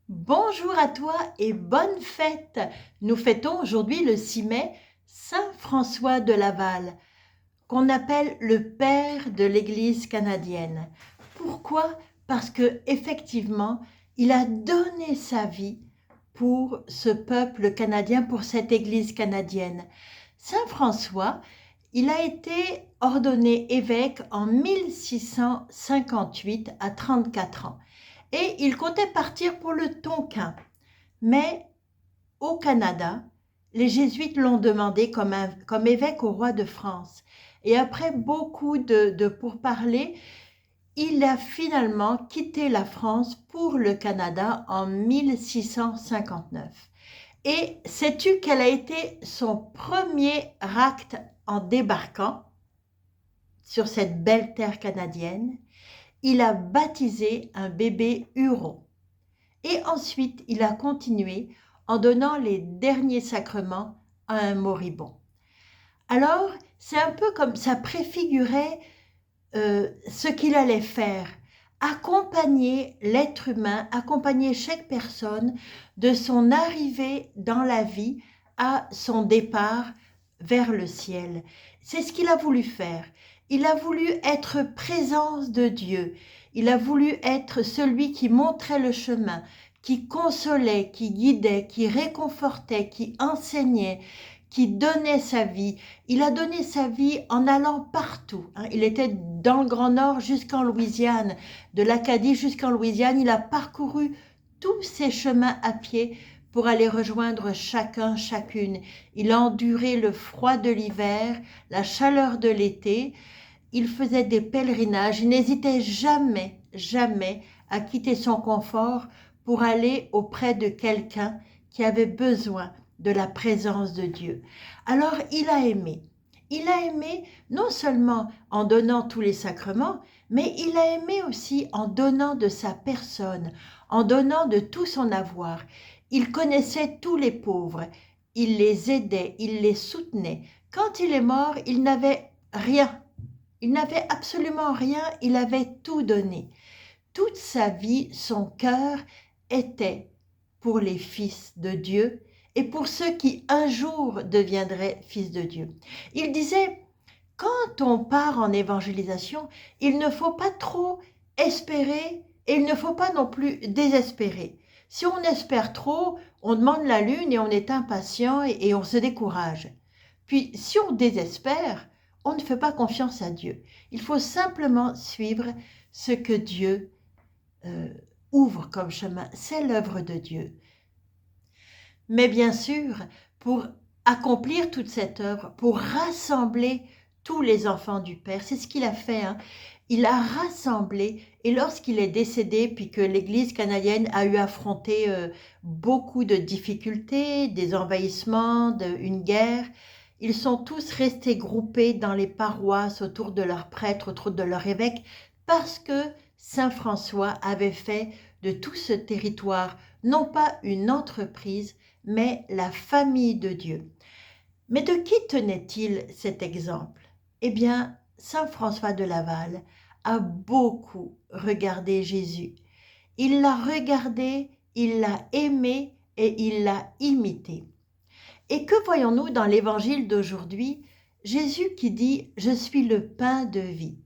Bonjour à toi et bonne fête! Nous fêtons aujourd'hui le 6 mai Saint François de Laval, qu'on appelle le père de l'Église canadienne. Pourquoi? Parce que effectivement, il a donné sa vie pour ce peuple canadien, pour cette Église canadienne. Saint François, il a été ordonné évêque en 1658 à 34 ans et il comptait partir pour le Tonkin. Mais au Canada, les jésuites l'ont demandé comme évêque au roi de France. Et après beaucoup de pourparlers, il a finalement quitté la France pour le Canada en 1659. Et sais-tu quel a été son premier acte en débarquant sur cette belle terre canadienne? Il a baptisé un bébé Huron. Et ensuite, il a continué en donnant les derniers sacrements à un moribond. Alors, c'est un peu comme ça préfigurait ce qu'il allait faire, accompagner l'être humain, accompagner chaque personne de son arrivée dans la vie à son départ vers le ciel. C'est ce qu'il a voulu faire. Il a voulu être présence de Dieu. Il a voulu être celui qui montrait le chemin, qui consolait, qui guidait, qui réconfortait, qui enseignait, qui donnait sa vie. Il a donné sa vie en allant partout. Il était dans le Grand Nord jusqu'en Louisiane, de l'Acadie jusqu'en Louisiane. Il a parcouru tous ces chemins à pied pour aller rejoindre chacun, chacune. Il a enduré le froid de l'hiver, la chaleur de l'été. Il faisait des pèlerinages. Il n'hésitait jamais, jamais à quitter son confort pour aller auprès de quelqu'un qui avait besoin de la présence de Dieu. Alors il a aimé. Il a aimé non seulement en donnant tous les sacrements, mais il a aimé aussi en donnant de sa personne, en donnant de tout son avoir. Il connaissait tous les pauvres, il les aidait, il les soutenait. Quand il est mort, il n'avait rien. Il n'avait absolument rien, il avait tout donné. Toute sa vie, son cœur était pour les fils de Dieu et pour ceux qui un jour deviendraient fils de Dieu. Il disait, quand on part en évangélisation, il ne faut pas trop espérer et il ne faut pas non plus désespérer. Si on espère trop, on demande la lune et on est impatient et on se décourage. Puis si on désespère, on ne fait pas confiance à Dieu. Il faut simplement suivre ce que Dieu ouvre comme chemin. C'est l'œuvre de Dieu. Mais bien sûr, pour accomplir toute cette œuvre, pour rassembler tous les enfants du Père, c'est ce qu'il a fait. Il a rassemblé, et lorsqu'il est décédé, puis que l'Église canadienne a eu affronté beaucoup de difficultés, des envahissements, une guerre, ils sont tous restés groupés dans les paroisses autour de leurs prêtres, autour de leur évêque, parce que Saint François avait fait de tout ce territoire non pas une entreprise, mais la famille de Dieu. Mais de qui tenait-il cet exemple? Eh bien, Saint François de Laval a beaucoup regardé Jésus. Il l'a regardé, il l'a aimé et il l'a imité. Et que voyons-nous dans l'évangile d'aujourd'hui? Jésus qui dit « Je suis le pain de vie.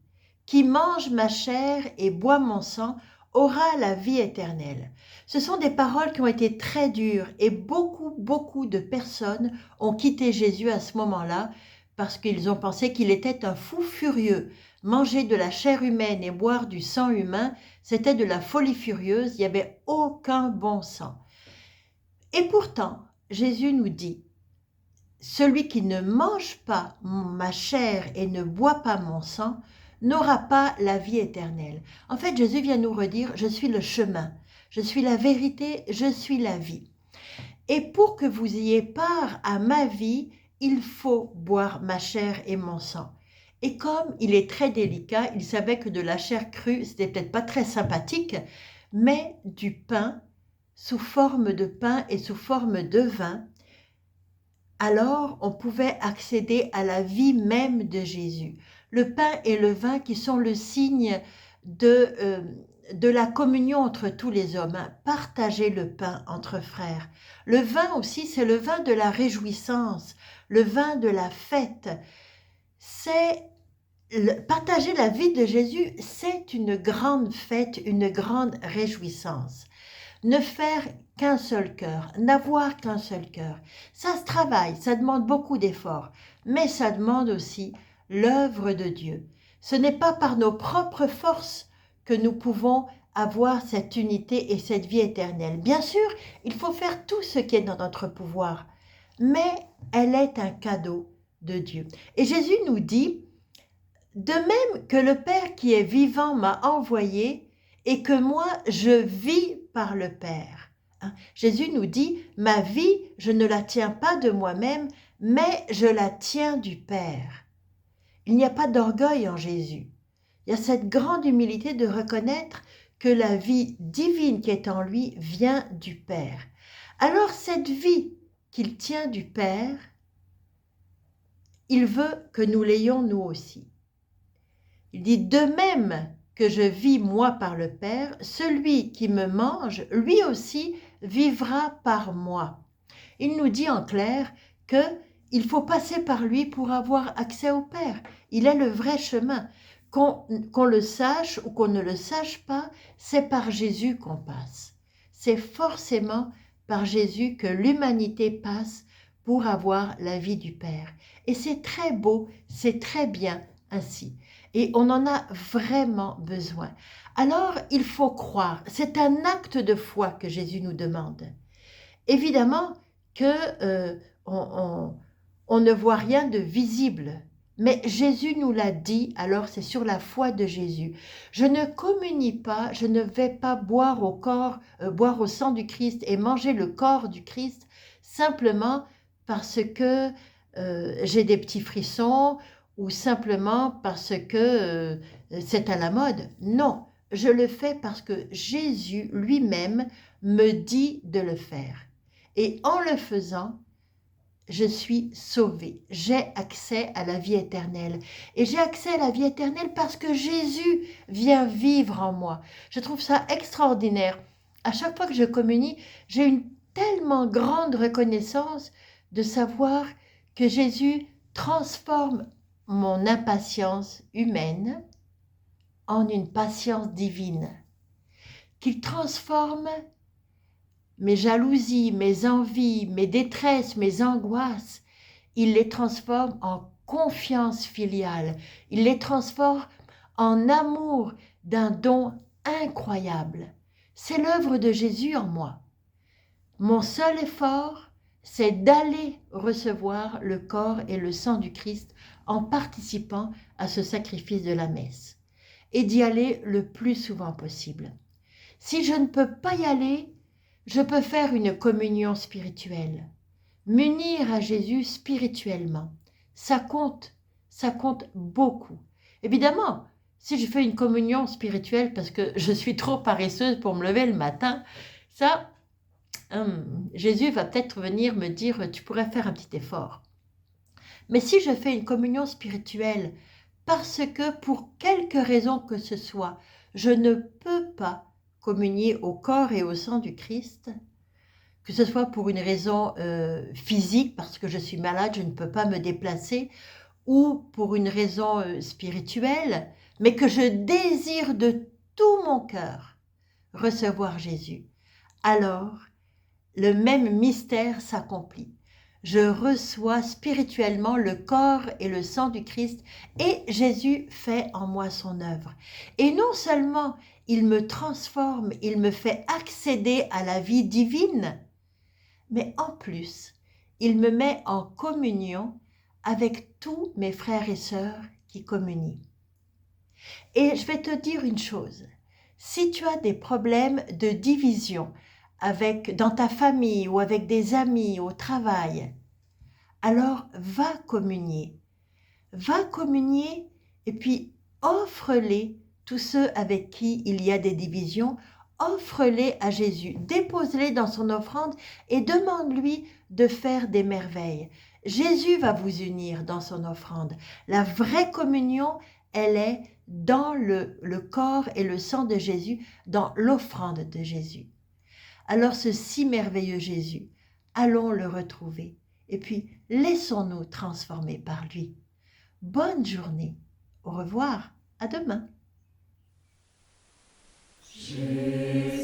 Qui mange ma chair et boit mon sang aura la vie éternelle. » Ce sont des paroles qui ont été très dures et beaucoup de personnes ont quitté Jésus à ce moment-là parce qu'ils ont pensé qu'il était un fou furieux. Manger de la chair humaine et boire du sang humain, c'était de la folie furieuse, il n'y avait aucun bon sens. Et pourtant, Jésus nous dit « Celui qui ne mange pas ma chair et ne boit pas mon sang n'aura pas la vie éternelle. » En fait, Jésus vient nous redire « Je suis le chemin, je suis la vérité, je suis la vie. » Et pour que vous ayez part à ma vie, il faut boire ma chair et mon sang. Et comme il est très délicat, il savait que de la chair crue, c'était peut-être pas très sympathique, mais du pain, sous forme de pain et sous forme de vin, alors on pouvait accéder à la vie même de Jésus. Le pain et le vin qui sont le signe de la communion entre tous les hommes, hein. Partager le pain entre frères. Le vin aussi, c'est le vin de la réjouissance, le vin de la fête. Partager la vie de Jésus, c'est une grande fête, une grande réjouissance. Ne faire qu'un seul cœur, n'avoir qu'un seul cœur. Ça se travaille, ça demande beaucoup d'efforts, mais ça demande aussi l'œuvre de Dieu. Ce n'est pas par nos propres forces que nous pouvons avoir cette unité et cette vie éternelle. Bien sûr, il faut faire tout ce qui est dans notre pouvoir, mais elle est un cadeau de Dieu. Et Jésus nous dit, de même que le Père qui est vivant m'a envoyé et que moi je vis par le Père. Hein? Jésus nous dit, ma vie, je ne la tiens pas de moi-même, mais je la tiens du Père. Il n'y a pas d'orgueil en Jésus. Il y a cette grande humilité de reconnaître que la vie divine qui est en lui vient du Père. Alors cette vie qu'il tient du Père, il veut que nous l'ayons nous aussi. Il dit, de même que je vis moi par le Père, celui qui me mange, lui aussi, vivra par moi. Il nous dit en clair qu'il faut passer par lui pour avoir accès au Père. Il est le vrai chemin. Qu'on le sache ou qu'on ne le sache pas, c'est par Jésus qu'on passe. C'est forcément par Jésus que l'humanité passe pour avoir la vie du Père. Et c'est très beau, c'est très bien ainsi. Et on en a vraiment besoin. Alors, il faut croire. C'est un acte de foi que Jésus nous demande. Évidemment que on ne voit rien de visible, mais Jésus nous l'a dit, alors c'est sur la foi de Jésus. Je ne communie pas, je ne vais pas boire au sang du Christ et manger le corps du Christ simplement parce que j'ai des petits frissons ou simplement parce que c'est à la mode. Non, je le fais parce que Jésus lui-même me dit de le faire. Et en le faisant, je suis sauvée. J'ai accès à la vie éternelle. Et j'ai accès à la vie éternelle parce que Jésus vient vivre en moi. Je trouve ça extraordinaire. À chaque fois que je communie, j'ai une tellement grande reconnaissance de savoir que Jésus transforme mon impatience humaine en une patience divine, qu'il transforme mes jalousies, mes envies, mes détresses, mes angoisses, il les transforme en confiance filiale, il les transforme en amour d'un don incroyable. C'est l'œuvre de Jésus en moi. Mon seul effort, c'est d'aller recevoir le corps et le sang du Christ en participant à ce sacrifice de la messe et d'y aller le plus souvent possible. Si je ne peux pas y aller, je peux faire une communion spirituelle, m'unir à Jésus spirituellement. Ça compte beaucoup. Évidemment, si je fais une communion spirituelle parce que je suis trop paresseuse pour me lever le matin, ça, Jésus va peut-être venir me dire, tu pourrais faire un petit effort. Mais si je fais une communion spirituelle parce que pour quelque raison que ce soit, je ne peux pas communier au corps et au sang du Christ, que ce soit pour une raison physique, parce que je suis malade, je ne peux pas me déplacer, ou pour une raison spirituelle, mais que je désire de tout mon cœur recevoir Jésus, alors le même mystère s'accomplit. Je reçois spirituellement le corps et le sang du Christ et Jésus fait en moi son œuvre. Et non seulement il me transforme, il me fait accéder à la vie divine, mais en plus, il me met en communion avec tous mes frères et sœurs qui communient. Et je vais te dire une chose, si tu as des problèmes de division dans ta famille ou avec des amis au travail, alors va communier. Va communier et puis offre-les, tous ceux avec qui il y a des divisions, offre-les à Jésus, dépose-les dans son offrande et demande-lui de faire des merveilles. Jésus va vous unir dans son offrande. La vraie communion, elle est dans le corps et le sang de Jésus, dans l'offrande de Jésus. Alors ce si merveilleux Jésus, allons le retrouver et puis laissons-nous transformer par lui. Bonne journée. Au revoir. À demain. Jésus,